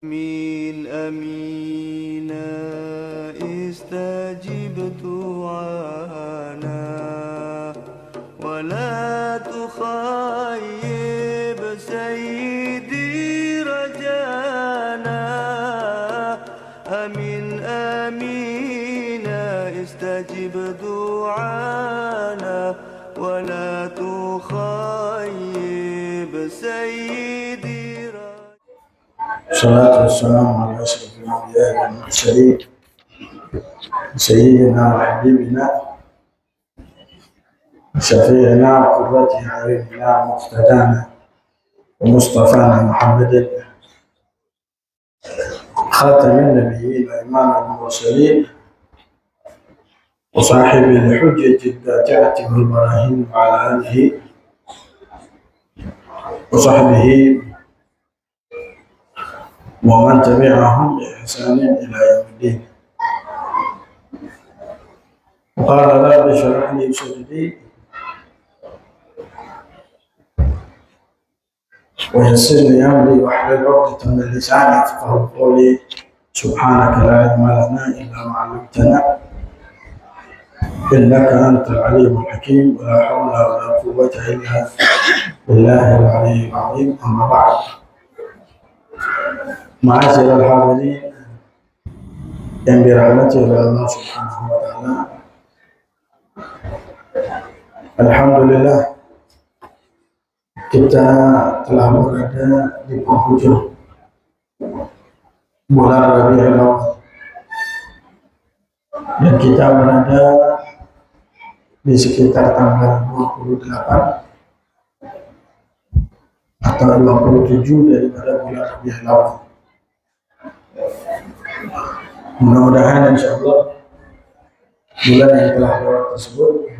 من أمينا استجب دعانا ولا تخيب سيدي رجانا أمين أمينا استجب دعانا ولا تخيب سيدي رجانا. الصلاة والسلام على أشرف الأنبياء والمرسلين سيدنا وحبيبنا وشفيعنا وقرة أعيننا مقتدانا ومصطفانا محمد خاتم النبيين وإمام المرسلين وصاحب الحجة الدافعة والبراهين وعلى آله وصحبه ومن تبعهم بإحسان إلى يوم الدين. وقال رب اشرح لي صدري ويسر لي أمري واحلل عقدة من لساني يفقهوا قولي. سبحانك لا علم لنا إلا ما علمتنا إنك أنت العليم الحكيم ولا حول ولا قوة إلا بالله العلي العظيم. أما بعد، معاشر الحاضرين yang dirahmati oleh Allah Subhanahu wa taala. Alhamdulillah kita telah berada di penghujung bulan Rabiul Awal dan kita berada di sekitar tanggal 28 atau 27 daripada bulan Rabiul Awal. Mudah-mudahan insya Allah bulan yang telah lewat tersebut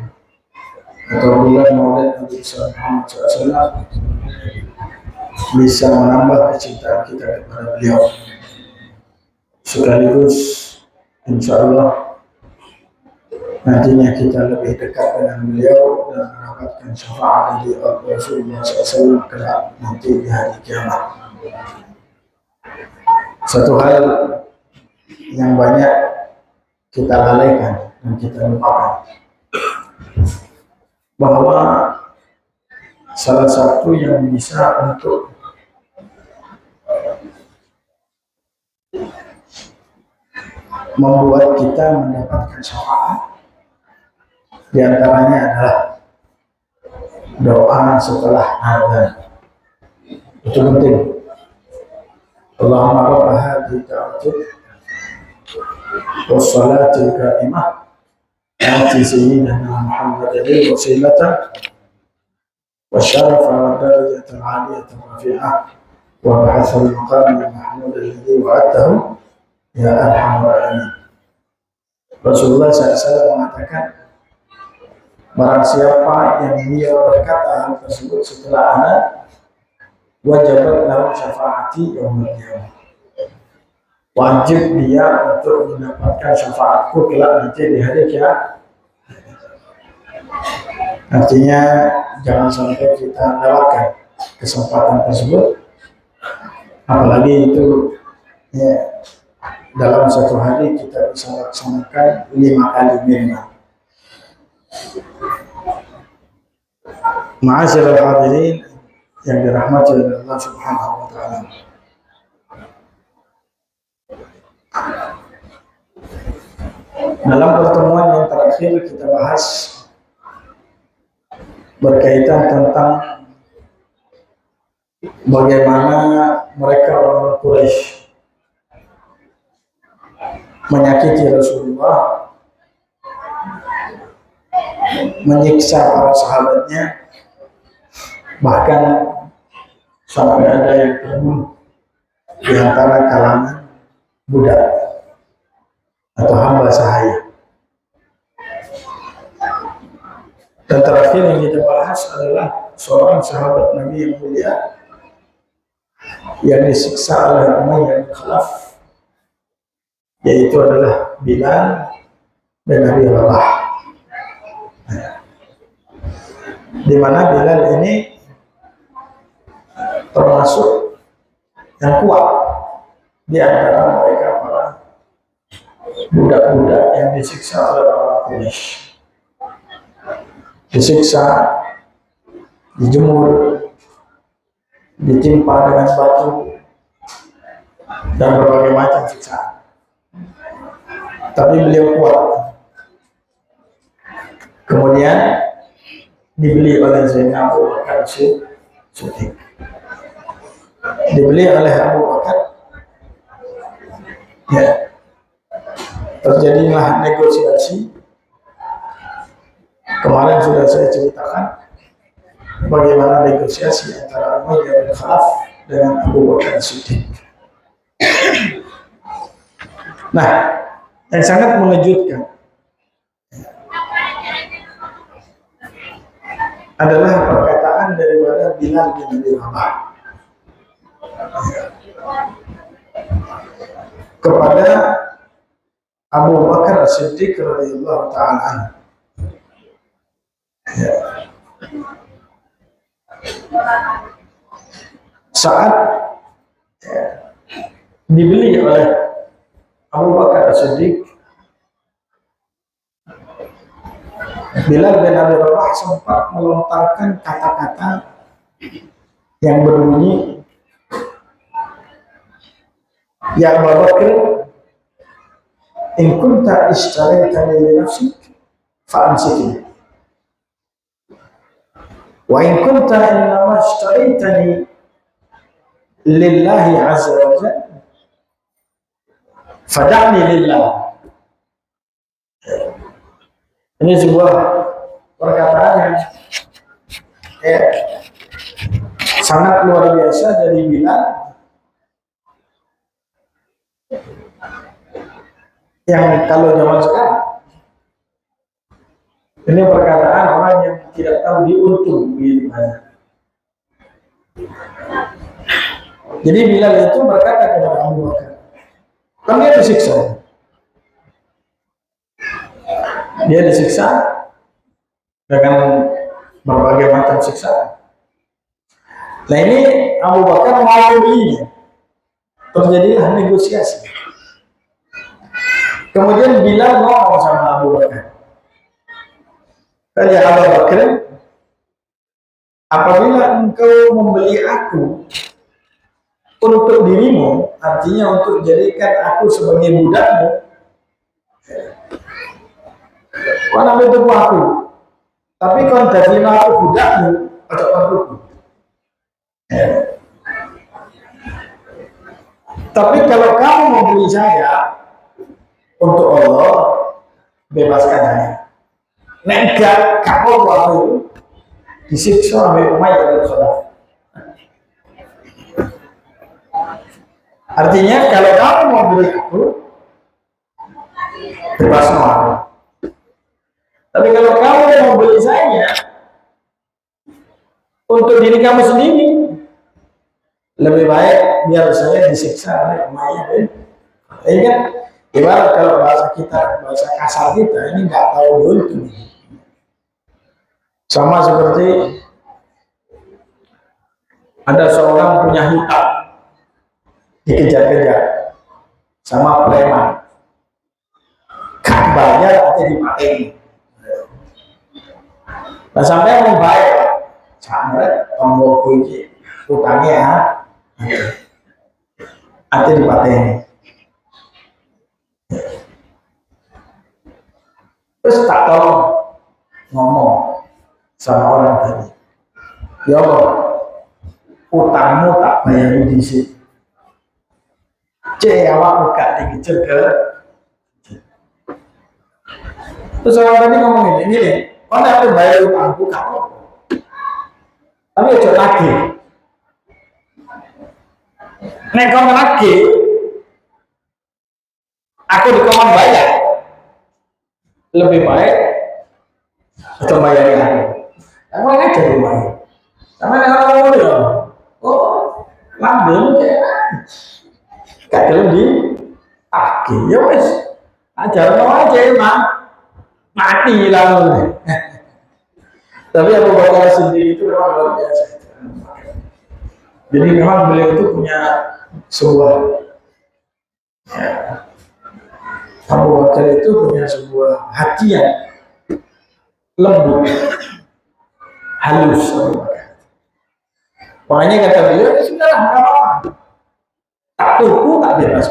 atau bulan Maulid Nabi Muhammad SAW bisa menambah kecintaan kita kepada beliau, sekaligus insya Allah nantinya kita lebih dekat dengan beliau dan mendapatkan syafaat dari Rasulullah SAW kelak nanti di hari kiamat. Satu hal yang banyak kita lalaikan dan kita lupakan, bahwa salah satu yang bisa untuk membuat kita mendapatkan syafaat diantaranya adalah doa setelah azan. Itu penting. Allahumma rabb hadhihi da'wati والصلاة القائمة آت سيدنا محمد الوسيلة والشرف والدرجة العالية الرفيعة وابعث المقام المحمود الذي وعدته يا أرحم الراحمين. Rasulullah SAW mengatakan, barang siapa yang dia berkata hal tersebut setelah ana, wajibat lahu syafaati yaumil qiyamah. Wajib dia untuk mendapatkan syafaatku kelak nanti di hari kiamat. Artinya jangan sampai kita lewatkan kesempatan tersebut, apalagi itu ya, dalam satu hari kita bisa laksanakan 5 kali minimal. Ma'asyiral hadirin yang dirahmati oleh Allah Subhanahu wa taala. Dalam pertemuan yang terakhir kita bahas berkaitan tentang bagaimana mereka orang Quraisy menyakiti Rasulullah, menyiksa para sahabatnya, bahkan sampai ada yang terbunuh di antara kalangan budak atau hamba sahaya. Dan terakhir yang kita bahas adalah seorang sahabat Nabi yang mulia yang disiksa oleh Umayyah bin Khalaf, yaitu adalah Bilal bin Abi Rabah. Di mana Bilal ini termasuk yang kuat di antara mereka para budak-budak yang disiksa oleh orang Quraisy. Disiksa, dijemur, ditimpa dengan batu, dan berbagai macam siksaan. Tapi beliau kuat. Kemudian dibeli oleh Zainab Abu Bakar Siddiq. Dibeli oleh Abu Bakar. Ya. Terjadilah negosiasi. Kemarin sudah saya ceritakan bagaimana negosiasi antara Umayyah bin Khalaf dengan Abu Bakar Siddiq. Nah, yang sangat mengejutkan adalah perkataan daripada Bilal bin Abi Rabah kepada Abu Bakar Siddiq radhiyallahu ta'ala anhu. Ya. Saat dibeli oleh Abu Bakar Siddiq, Bilal bin Abi Rabah sempat melontarkan kata-kata yang berbunyi, "Ya Abu Bakar, in kunta ishtaraitani li nafsik fa'amsikni. Wa in kunta innama ishtaraitani lillahi azza wa jalla fada'ni lillah." Ini sebuah perkataan yang sangat luar biasa dari Bilal, yang kalau zaman sekarang ini perkataan orang yang tidak tahu diuntung gitu. Jadi Bilal itu berkata kepada Abu Bakar, kan dia disiksa. Dia disiksa dengan berbagai macam siksaan. Nah ini Abu Bakar mau belinya. Terjadilah negosiasi. Kemudian Bilal ngomong sama Abu Bakar, "Ya Abu Bakar, apabila engkau membeli aku untuk dirimu, artinya untuk jadikan aku sebagai budakmu, kau ambil tubuh aku. Tapi kau terima aku budakmu atau produkku. Tapi kalau kamu membeli saya untuk Allah, bebaskan saya. Enggak, kamu buat itu disiksa oleh Umayyah bin Khalaf. Artinya kalau kamu mau beli aku, bebaskan aku. Tapi kalau kamu mau beli saya untuk diri kamu sendiri, lebih baik biar saya disiksa oleh Umayyah bin Khalaf. Ini kan ibarat kalau bahasa kita, bahasa kasar kita, ini nggak tahu diuntung. Sama seperti ada seorang punya hutang, dikejar-kejar sama preman, kan bayar atau dipakai. Nah sampai membayar, sampai tombol kunci hutangnya atau dipakai. Terus tak tahu ngomong sama orang tadi, "Ya Allah, utangmu tak bayar di sini. Awak gak dikejar ke." Terus orang tadi ngomong ini, "Kau tak bayar utangku kamu, tapi ojo lagi. Nek kau lagi, aku dikomen bayar. Lebih baik ojo bayar aku. Aku aja bayar. Sama dengan orang muda, oh, lambemu gak di ya wes, ajar aja emang mati lalu." Tapi Abu Bakar sendiri itu memang luar biasa. Jadi memang beliau itu punya sebuah Abu Bakar itu punya sebuah hati yang lembut, halus. Makanya kata beliau, ya sudah lah, nggak apa-apa. Tak tuku, tak bebas.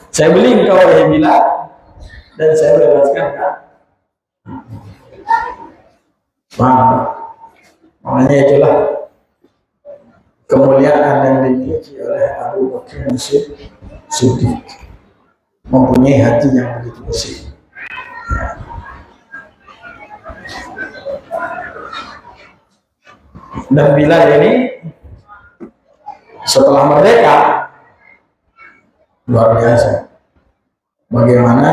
Saya beli engkau yang bilang, dan saya bebaskan kan. Makanya itulah kemuliaan yang dimiliki oleh Abu Bakar Siddiq, mempunyai hati yang begitu bersih. Dan Bilal ini setelah merdeka luar biasa. Bagaimana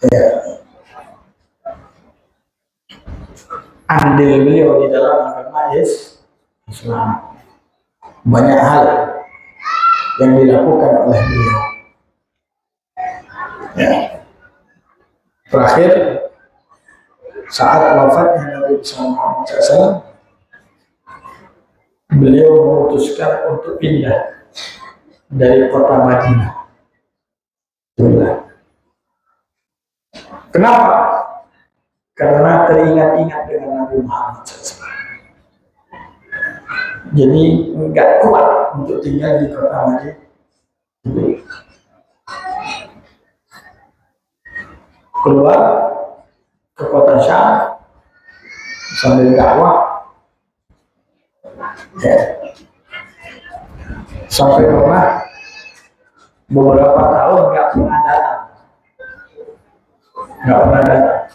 ya, andil beliau di dalam agama Islam. Banyak hal yang dilakukan oleh beliau. Ya. Terakhir saat wafatnya Nabi Muhammad SAW, beliau memutuskan untuk pindah dari kota Madinah. Kenapa? Karena teringat-ingat dengan Nabi Muhammad SAW. Jadi nggak kuat untuk tinggal di kota Madinah. Keluar ke kota Syam sambil dakwah, ya. Sampai pernah beberapa tahun nggak pernah datang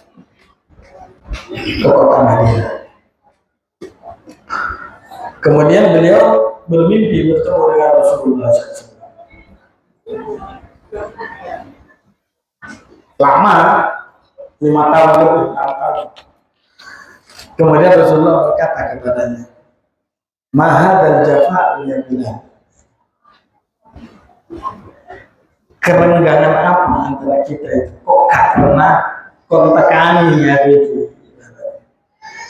ke kota Madinah. Kemudian beliau bermimpi bertemu dengan Rasulullah SAW. Lama, 5 tahun lebih, 6 tahun. Kemudian Rasulullah berkata kepadanya, "Maha dan jafa ya Bilal." Kerenggangan apa antara kita itu? Kok gak pernah kontak kami ya gitu.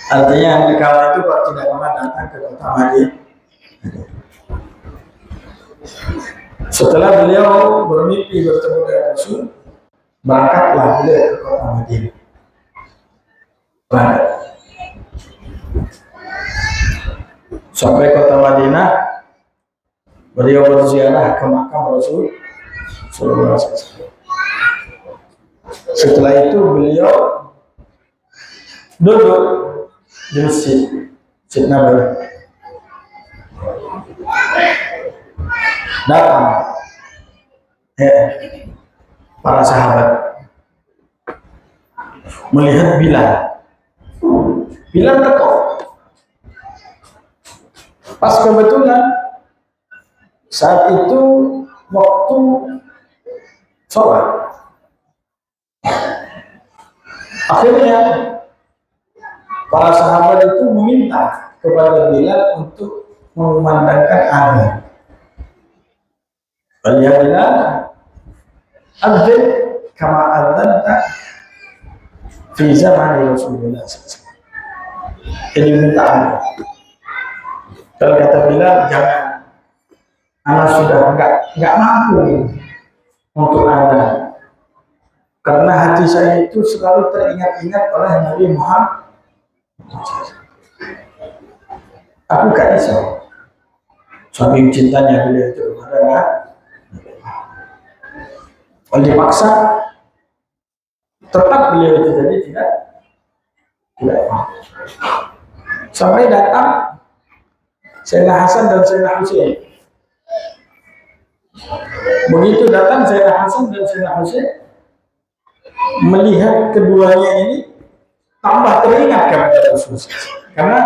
Artinya kamu itu kok tidak pernah datang ke kota Madinah. Setelah beliau bermimpi bertemu dengan Rasul, berangkatlah beliau ke kota Madinah. Berangkat. Sampai kota Madinah, beliau berziarah ke makam Rasul. Setelah itu beliau duduk di masjid Nabawi. Datang para sahabat melihat Bilal teko. Pas kebetulan saat itu waktu sholat. Akhirnya para sahabat itu meminta kepada Bilal untuk mengumandangkan azan. Ya Bilal, adzan kama adzanta fi zaman Rasulullah SAW. Jadi minta. Kalau kata Bilal, jangan, anak sudah enggak mampu untuk anda, karena hati saya itu selalu teringat-ingat oleh Nabi Muhammad. Aku gak bisa, saking cintanya beliau itu karena dipaksa, tetap beliau itu jadi tidak. Sampai datang Sayyidina Hasan dan Sayyidina Husain. Begitu datang Sayyidina Hasan dan Sayyidina Husain, melihat keduanya ini tambah teringat kepada Rasulullah. Karena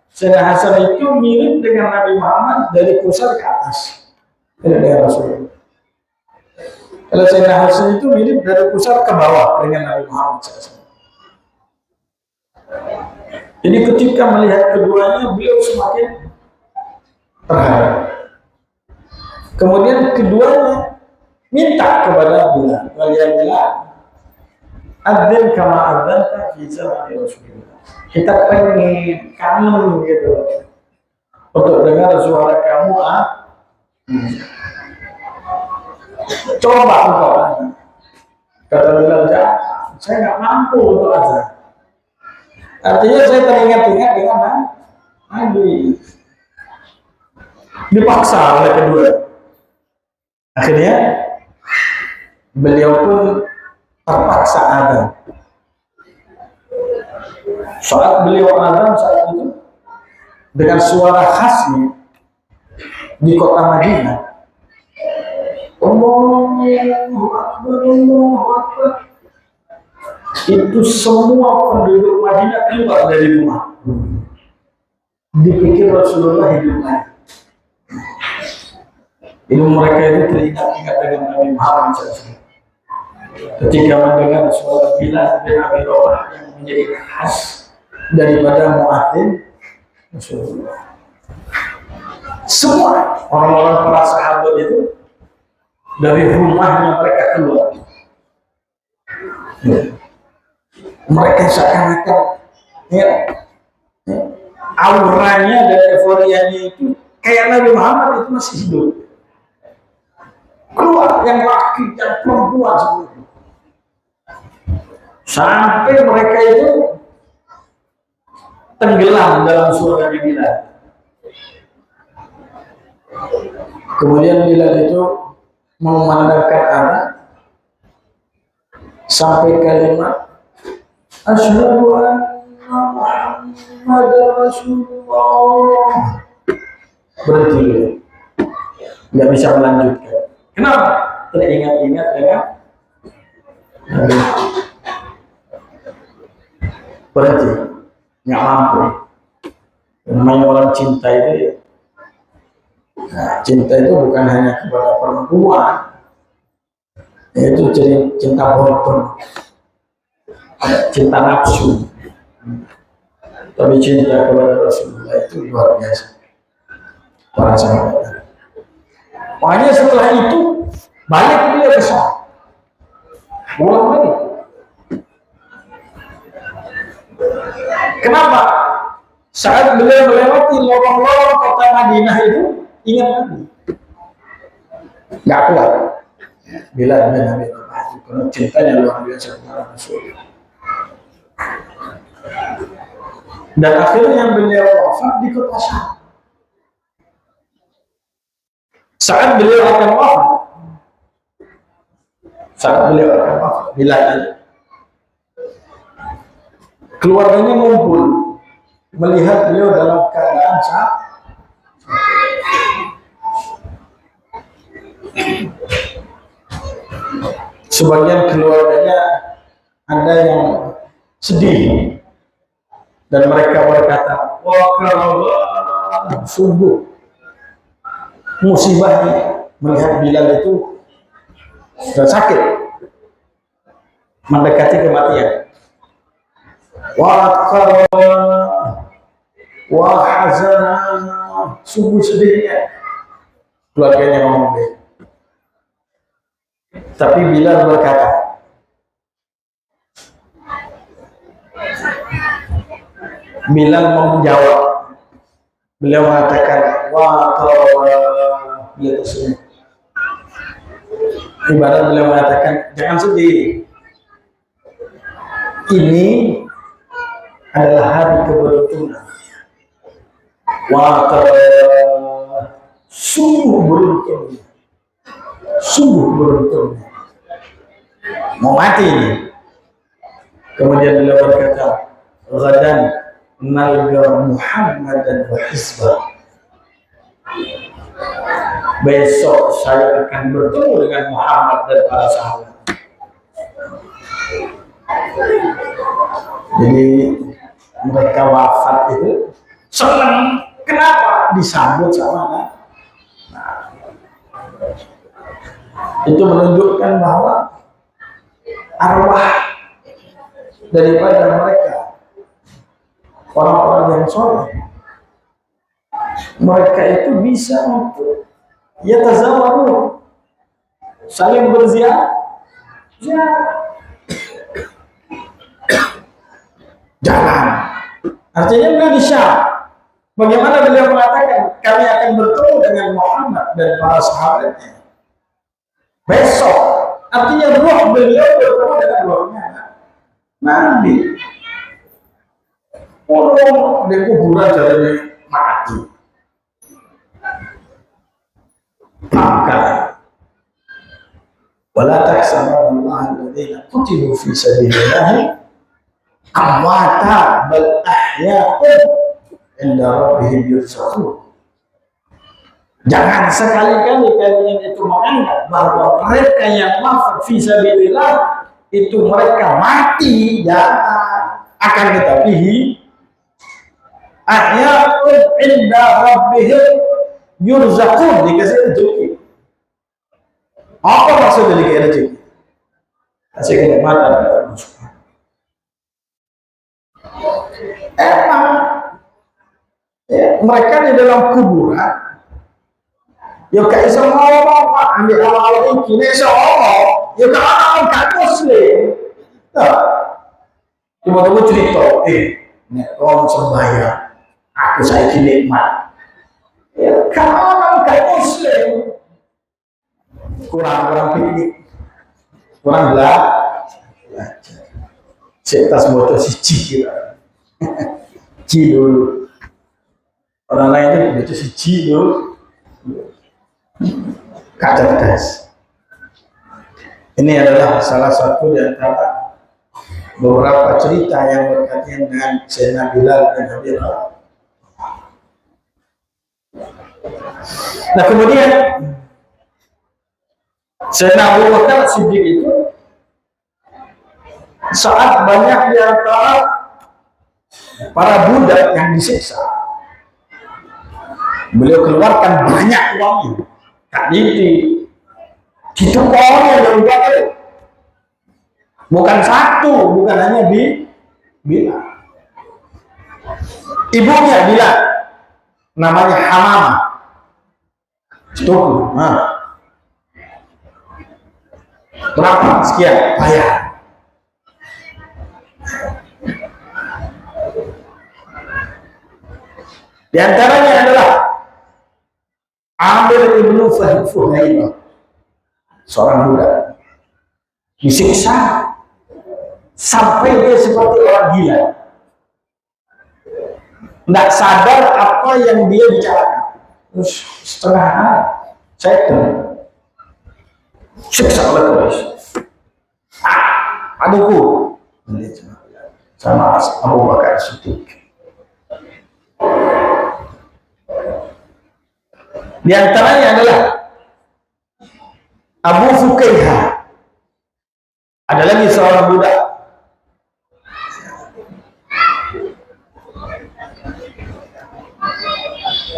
Sayyidina Hasan itu mirip dengan Nabi Muhammad dari pusar ke atas. Dengan Rasulullah. Kalau Sayyidina Hasan itu mirip dari pusar ke bawah dengan Nabi Muhammad SAW. Jadi ketika melihat keduanya, beliau semakin terharu. Kemudian keduanya minta kepada Bilal, Bilal, adzan kama adzanta fi zaman Rasulullah. Kita pengen kangen gitu untuk dengar suara kamu Coba engkau. Kata Bilal, saya nggak mampu untuk azan. Artinya saya teringat-ingat dengan Nabi. Dipaksa oleh kedua. Akhirnya beliau pun terpaksa azan. Saat beliau azan saat itu dengan suara khasnya di kota Madinah, Allahu Akbar, Allahu Akbar, itu semua penduduk Madinah keluar dari rumah. Dipikir Rasulullah hidup lagi. Itu mereka itu teringat-ingat dengan Nabi Muhammad SAW. Ketika mendengar suara Bilal bin Abi Rabah yang menjadi khas daripada muadzin Rasulullah. Semua orang-orang para sahabat itu dari rumahnya mereka keluar. Mereka seakan-akan auranya dan euforianya itu kayak Nabi Muhammad itu masih hidup. Keluar yang laki dan perempuan semua. Sampai mereka itu tenggelam dalam suara Bilal. Kemudian Bilal itu memandangkan arah sampai kalimat Asyhadu anna Muhammadar Rasulullah. Berhenti, nggak bisa melanjutkan. Kenapa? Teringat-ingat dengan Nabi. Berhenti, nggak mampu. Namanya orang cinta itu ya. Nah, cinta itu bukan hanya kepada perempuan, itu cinta bodoh, cinta nafsu. Tapi cinta kepada Rasulullah itu luar biasa. Para sahabat. Makanya setelah itu banyak dia besar. Ulang lagi. Kenapa? Saat beliau melewati lorong-lorong kota Madinah itu ingat Nabi. Nggak kuat. Bila Nabi karena cintanya luar biasa kepada Rasulullah. Dan akhirnya beliau wafat di kota Syam. Saat beliau akan wafat, Bilal keluarganya ngumpul melihat beliau dalam keadaan sakit. Sebagian keluarganya ada yang sedih dan mereka berkata, wah Allah, sungguh musibahnya melihat Bilal itu sudah sakit, mendekati kematian. Wah hazana, sungguh sedihnya keluarganya ngomong. Tapi Bilal berkata, Bilal menjawab, beliau mengatakan, wah dia tersenyum. Ibarat beliau mengatakan, jangan sedih. Ini adalah hari keberuntungan. Wah sungguh beruntung. Sungguh beruntung. Mau mati ini. Kemudian beliau berkata, Ghadan nalga Muhammadan wa hizbah. Besok saya akan bertemu dengan Muhammad dan para sahabat. Jadi mereka wafat itu senang. Kenapa? Disambut sama Nabi. Itu menunjukkan bahwa arwah daripada mereka orang-orang yang soleh, mereka itu bisa untuk yatazawaru, saling berziarah, jalan. Artinya beliau di Syam. Bagaimana beliau mengatakan kami akan bertemu dengan Muhammad dan para sahabatnya. besok. Artinya roh beliau bertemu dengan rohnya Nabi. Orang di kuburan jadi mati. Maka wala tahsabanna Allah alladziina qutilu fi sabilillah amwata bal ahya'un 'inda rabbihim yurzaqun. Jangan sekali-kali kalian itu menganggap bahwa mereka yang wafat fi sabilillah itu mereka mati, jangan. Akan tetapi ahya'un 'inda rabbihim yurzaqun, dikasih rezeki. Apa maksud dari rezeki? Kasih kenikmatan. Emang ya, mereka di dalam kuburan ya gak bisa ngomong, Pak, ambil awal-awal ini bisa ngomong ya kalau gak muslim tiba-tiba cerita nek orang sembahyang aku saiki nikmat ya kalau gak muslim kurang piknik kurang belajar setas motor siji kita Ci dulu orang lain itu siji dulu gak cerdas. Ini adalah salah satu di antara beberapa cerita yang berkaitan dengan Sayyidina Bilal dan Habib. Nah kemudian Sayyidina Abu Bakar Siddiq itu saat banyak di antara para budak yang disiksa, beliau keluarkan banyak uangnya. Kak Diti itu uangnya yang dipakai bukan satu, bukan hanya Bila. Ibunya Bila namanya Hamamah. Cukup. Nah. Berapa? Sekian, bayar. Di antaranya adalah Amir ibnu Fuhairah, seorang budak disiksa sampai dia seperti orang gila, tidak sadar apa yang dia bicarakan. Terus setengah second siksa oleh Quraisy. Adukku sama Abu Bakar Siddiq. Di antaranya adalah Abu Fukaihah, ada lagi seorang budak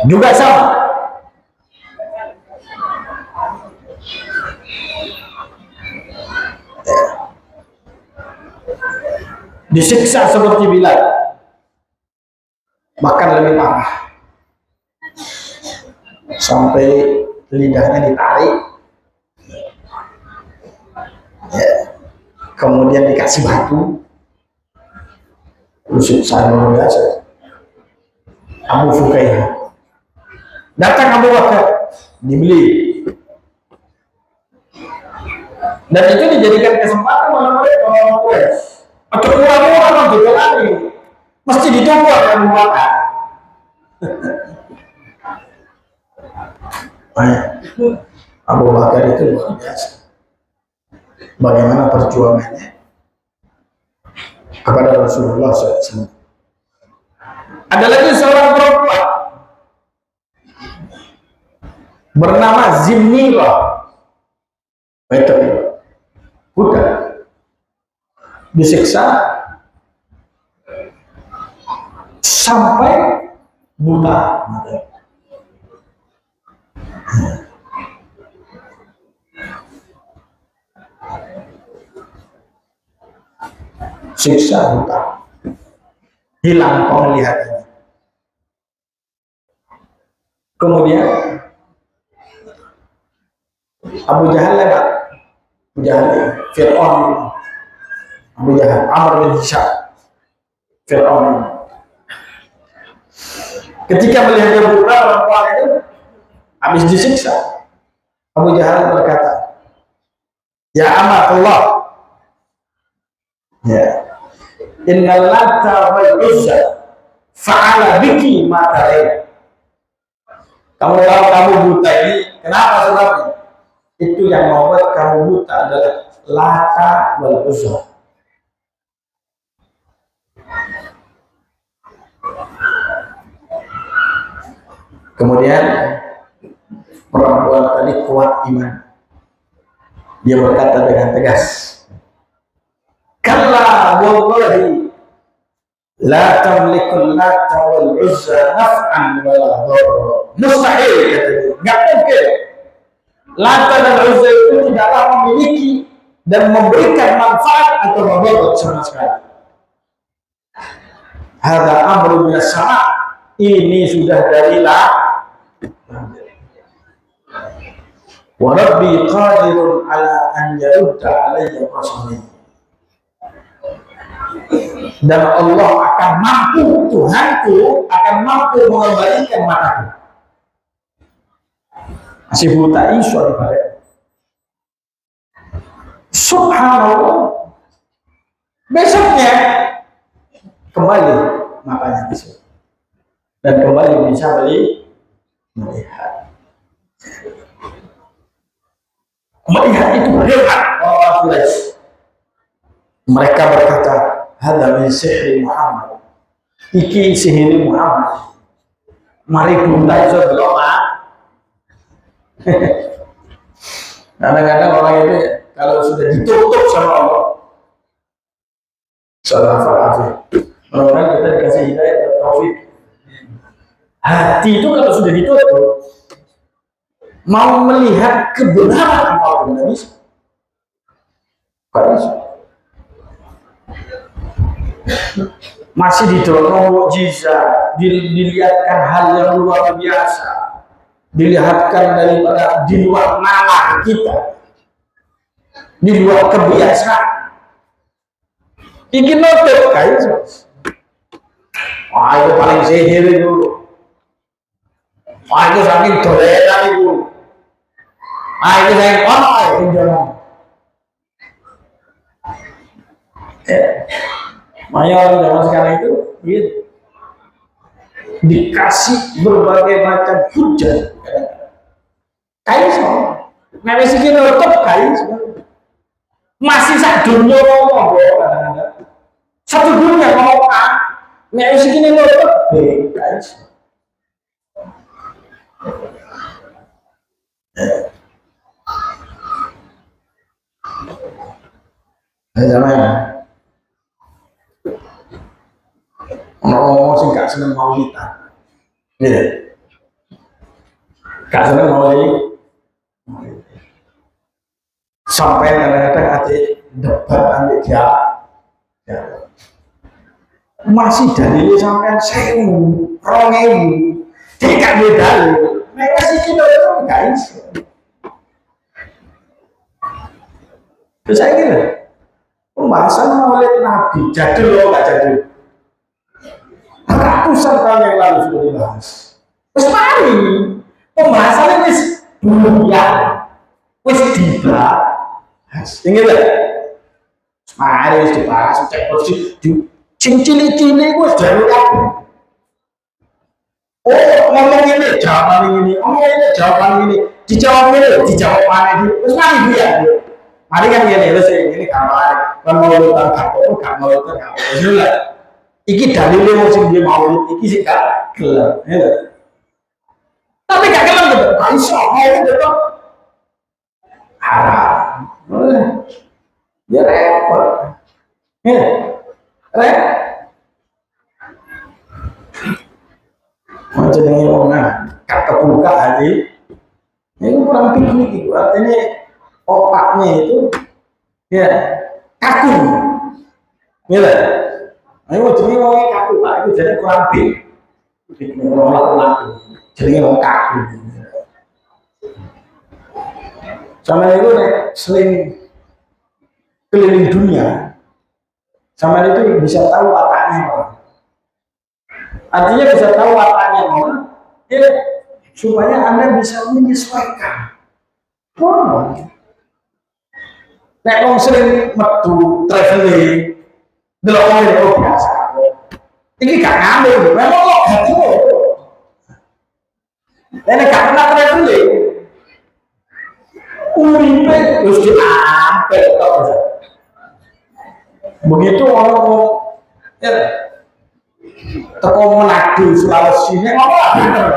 juga sama. Disiksa seperti Bilal, bahkan lebih parah. Sampai lidahnya ditarik, ya. Kemudian dikasih batu, siksa luar biasa. Abu Fukaihah datang Abu Bakar, dibeli, dan itu dijadikan kesempatan oleh mereka orang Quraisy. Atau orang-orang juga lari, mesti ditunggu Abu Bakar. Abu Bakar itu luar biasa. Bagaimana perjuangannya kepada Rasulullah SAW. Ada lagi seorang perempuan bernama Zimnira, itu budak, disiksa sampai buta. Siksa buta, hilang penglihatannya. Kemudian Abu Jahal lewat, Abu Jahal, Fir'aun, Abu Jahal, Amr bin Hisham, Fir'aun. Ketika melihat dia buta, perempuan itu habis disiksa, Abu Jahal berkata, Ya amatullah. Ya. Innal lata wal uzza fa'ala biki ma tarain. Kamu tahu kamu buta ini kenapa sebabnya? Itu yang membuat kamu buta adalah Lata wal Uzza. Kemudian perempuan tadi kuat iman. Dia berkata dengan tegas, kalla wallahi la tamlikul Lata wal Uzza naf'an wala dharra. Mustahil katanya, nggak mungkin. Lata dan Uzza itu tidaklah memiliki dan memberikan manfaat atau mudarat sama sekali. Hadza amrun minas sama. Ini sudah dari wa rabbi qadirun ala an yarudda alayya qasami. Dan Allah akan mampu, Tuhanku akan mampu mengembalikan mataku. Masih buta isu daripada. Subhanallah. Besoknya kembali matanya besok. Dan kembali bisa melihat. Melihat itu hebat orang Quraisy. Mereka berkata, "Hadza min sihri Muhammad." Iki sihir Muhammad. Mari buta iso delok, Pak. Kadang-kadang orang itu kalau sudah ditutup sama Allah, salah faham. Orang-orang kita dikasih hidayah dan taufik. Hati itu kalau sudah ditutup, mau melihat kebenaran apapun tidak bisa. Masih didorong mukjizat, dilihatkan hal yang luar biasa, dilihatkan daripada di luar nalar kita, di luar kebiasaan. Ingin notif kayak wah itu paling sihir itu, wah itu saking dolenan itu, wah itu saya kono itu jangan. Makanya orang zaman sekarang itu gitu, dikasih berbagai macam hujah. Kayak semua, nggak sih kita nutup kayak semua. Masih satu dunia ngomong, kadang-kadang satu dunia ngomong A, nggak sih kita nutup B, kayak semua. Zaman ngomong sih gak seneng maulidan, gitu. Gak seneng maulid, sampai kadang-kadang ada debat ambil dia, ya. Masih dalilnya sampai 1000, 2000, tidak beda loh. Mereka sih kita itu guys. Terus saya gini, pembahasan maulid Nabi jadul loh, gak jadul. Ratusan tahun yang lalu sudah dibahas. Terus mari pembahasannya wis dunia, wis dibahas. Ingat ya? Mari wis dibahas, cek kursi, cincin-cincin wis dari kapan? Oh ngomong ini jawaban ini, ngomong ini jawaban ini, dijawab ini, dijawab mana itu? Terus mari dia. Mari kan gini, terus ini kamar, kan mau lutar kakak, gak mau lutar kakak, sudah. Iki dalilnya mau dia maulid, iki sih gak gelap, ya. Tapi gak gelap gitu, gak iso maulid itu haram, ya repot, ya, macam ini orang kata buka hati, ini kurang piknik itu, artinya otaknya itu, ya kaku, ya. Ayo jadi orang kaku pak itu jadi kurang big, orang laku, jadi orang kaku. Sama itu nih seling keliling dunia, sama itu bisa tahu wataknya orang. Artinya bisa tahu wataknya orang, ya supaya anda bisa menyesuaikan. Oh. Nek wong sering metu traveling, delok wong itu biasa. Iki gak ngambil, memang kok hati lo. Nek gak pernah traveling, uripe wis diampel tok. Begitu orang ya teko Manado Sulawesi nek apa bener.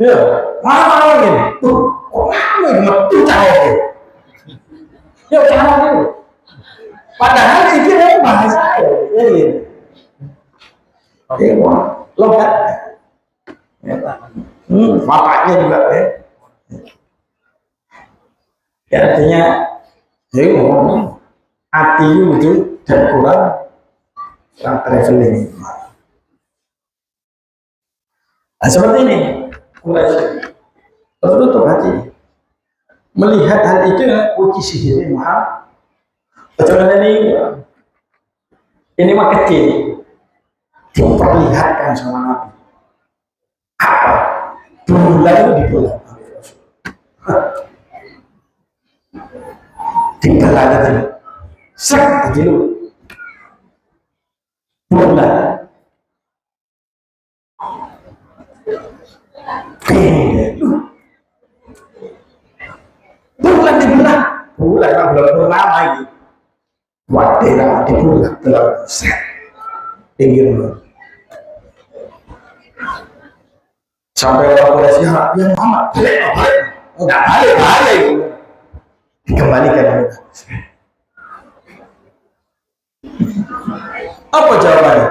Ya, mana ngene. Kok ngene metu cahaya. Ya cahaya. Padahal iki bahasa ini. Oke, logat. Matanya juga ya. Ya artinya ya hati itu dan kurang traveling. Nah, seperti ini tertutup hati melihat hal itu ya uji sihir mahal. Bagaimana ini mah kecil diperlihatkan sama Nabi apa bulan itu dibelah dibelah tadi sek tadi lu bulan bulan dibelah bulan kan belum purnama ini wadena dibelah dalam sek pinggir lu sampai orang Quraisy ya Muhammad balik enggak balik dikembalikan apa jawabannya?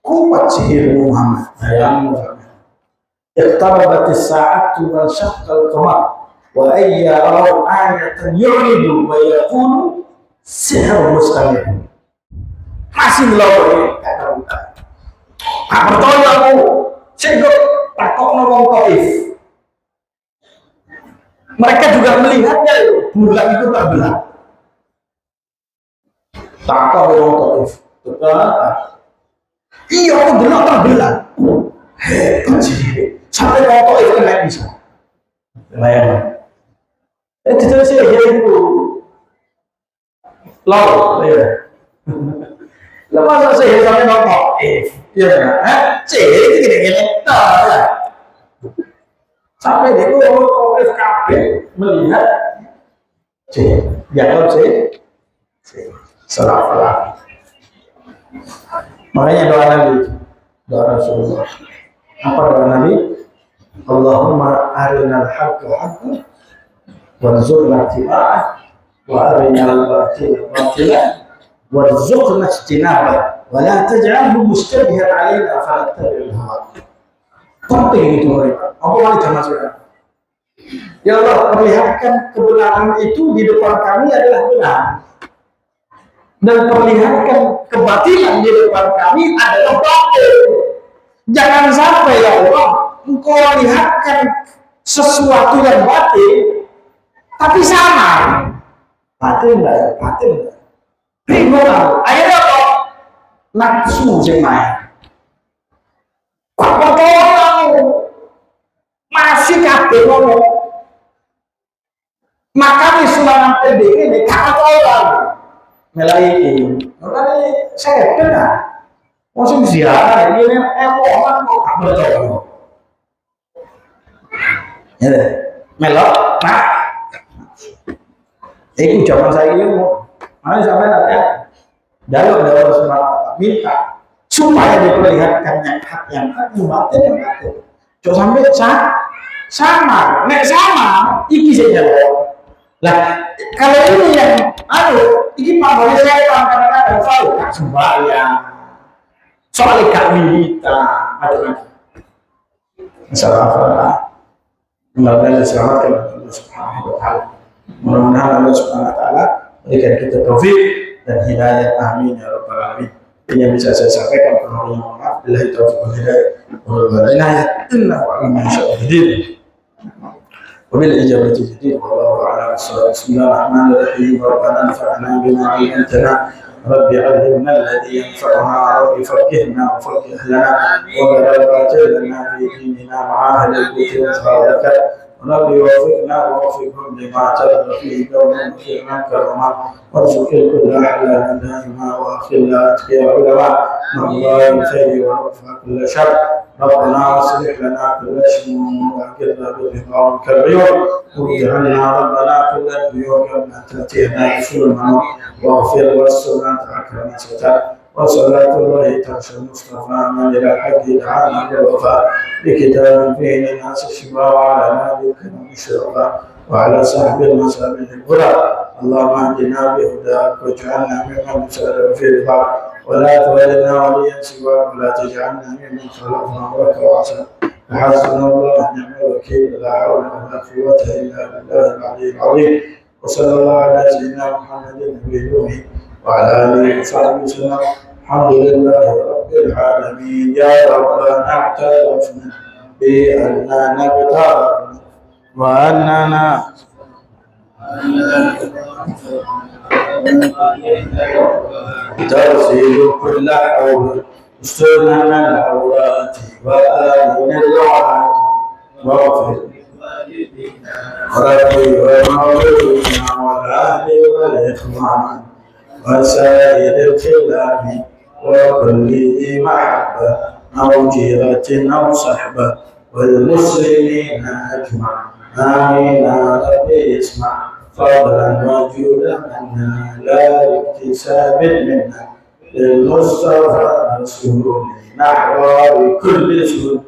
Kuat sihir Muhammad yang iqtarabatis sa'atu wa syaqqal qamar wa ayya raw ayatan yu'ridu wa yaqulu sihr mustamir masih melawan kata-kata tak percaya aku sehingga takokno wong Taif mereka juga melihatnya bulan itu terbelah takok wong Taif iya aku benar terbelah hebat sih sampai wong Taif kena bisa lumayan itu sih ya itu lalu ya lepas saya sampai wong Taif ya sihir itu gini-gini sampai dia wong Taif kabeh melihat sihir dianggap sihir salah. Makanya doa Nabi, doa Rasulullah. Apa doa Nabi? Allahumma arinal haqqa haqqan warzuqna ittiba'ah wa arinal batila batilan warzuqna ijtinabah wa la taj'alhu mustabihan 'alaina fanattabi'al hawa. Penting itu mereka. Apa yang jamaah saudara? Ya Allah, perlihatkan kebenaran itu di depan kami adalah benar. Dan perlihatkan kebatilan di depan kami adalah batil. Jangan sampai ya Allah engkau lihatkan sesuatu yang batil tapi sama batil enggak ya batil enggak bingung akhirnya apa nafsu yang main apa kamu masih kabeh ngomong maka Islam PDG ini kakak orang melaiki, makanya saya dengar, musim ziarah ini orang kok tak berdoa, ya deh, melok, nah, itu zaman saya ini mana sampai nanti, jalur minta supaya diperlihatkan yang hak yang batin. Coba sampai sama, nek sama, iki saja. Lah, kalau ini yang ini Pak Boleh saya kadang-kadang selalu tak sembahyang soal gak milita macam-macam masalah mudah-mudahan diselamatkan Allah Subhanahu wa Ta'ala mudah-mudahan Allah Subhanahu wa Ta'ala berikan kita taufik dan hidayah amin ya rabbal alamin ini yang bisa saya sampaikan mohon maaf billahi taufiq wal hidayah wal inayah innahu ala syai'in qadir وبالإجابة جديد والله أعلم. بسم الله الرحمن الرحيم ربنا انفعنا بما علمتنا رب علمنا الذي ينفعنا رب فقهنا وفقه لنا وبارك لنا في ديننا معاهد البيت والبركة ونبي وفقنا ووفقهم لما ترضى فيه دوما وفي من كرما وارزق الكل حلالا دائما واخلا اتقيا علماء من الله الخير ونكفى كل شر ربنا اصلح لنا كل شيء واجرنا بالرضا والكريم واجعلنا ربنا كل الديون قبل ان تاتينا ظلما واغفر واستر انت اكرم ستار وصلاة الله تعشى المصطفى من إلى الحق دعانا بالوفاء بكتاب فيه للناس الشفاء وعلى نبي الكريم الشرفاء وعلى صحب المصابيح الغرى اللهم اهدنا بهداك واجعلنا ممن يسأل في رضاك ولا تولنا وليا سواك ولا تجعلنا ممن خلقنا امرك وعصاك حسبنا الله ونعم الوكيل لا حول ولا قوة إلا بالله العلي العظيم وصلى الله على سيدنا محمد النبي الأمي وعلى آله وصحبه وسلم الحمد لله رب العالمين يا ربنا اعترفنا بأننا اغترفنا وأننا ترسل كل حول استرنا من العورات وآمن اللعات واغفر ربي ومولودنا والأهل والإخوان وسائر الخلاف وكل ذي محبة أو جيرة أو صحبة والمسلمين أجمع آمين يا ربي اسمع فضلا وجودا منا لا لاكتساب منا للمصطفى رسول نحو بكل سوء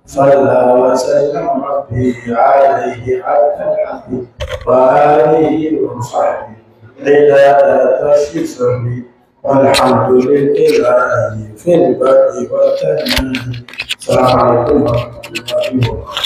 صلى وسلم ربي عليه حتى الحبيب وآله وصحبه عداد تشفي والحمد لله في البر والتنين. السلام عليكم ورحمة الله وبركاته.